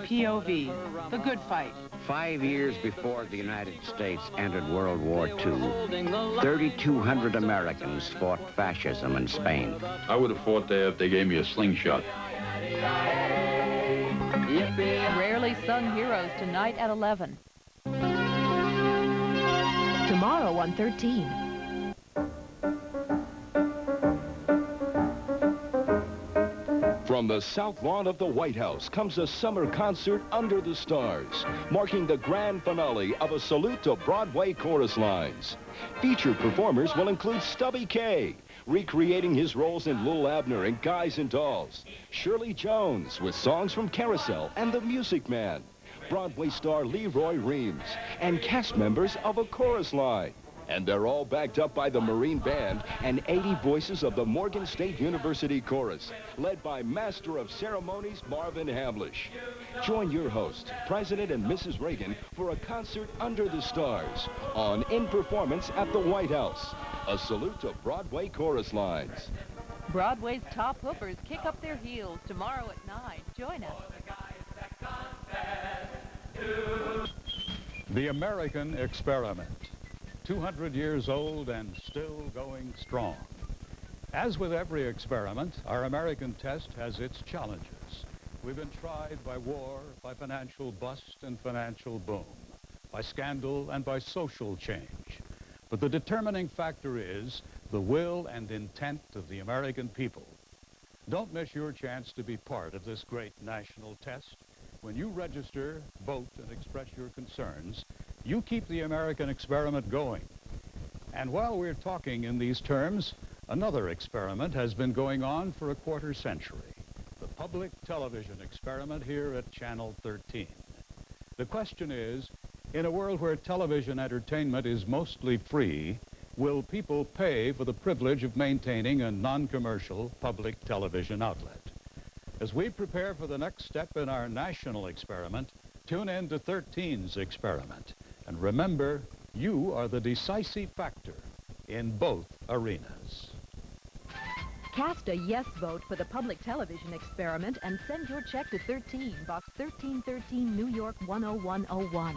POV, The Good Fight. 5 years before the United States entered World War II, 3,200 Americans fought fascism in Spain. I would have fought there if they gave me a slingshot. Rarely Sung Heroes tonight at 11. Tomorrow on 13. From the South Lawn of the White House comes a summer concert under the stars, marking the grand finale of A Salute to Broadway Chorus Lines. Featured performers will include Stubby Kaye, recreating his roles in Lil Abner and Guys and Dolls, Shirley Jones with songs from Carousel and The Music Man, Broadway star Roy Reems, and cast members of A Chorus Line. And they're all backed up by the Marine Band and 80 voices of the Morgan State University Chorus, led by Master of Ceremonies Marvin Hamlisch. Join your host, President and Mrs. Reagan, for a concert under the stars on In Performance at the White House. A salute to Broadway Chorus Lines. Broadway's top hoopers kick up their heels tomorrow at 9. Join us. The American Experiment. 200 years old and still going strong. As with every experiment, our American test has its challenges. We've been tried by war, by financial bust and financial boom, by scandal and by social change. But the determining factor is the will and intent of the American people. Don't miss your chance to be part of this great national test. When you register, vote, and express your concerns, you keep the American experiment going. And while we're talking in these terms, another experiment has been going on for a quarter century. The public television experiment here at Channel 13. The question is, in a world where television entertainment is mostly free, will people pay for the privilege of maintaining a non-commercial public television outlet? As we prepare for the next step in our national experiment, tune in to 13's experiment. And remember, you are the decisive factor in both arenas. Cast a yes vote for the public television experiment and send your check to 13, Box 1313, New York 10101.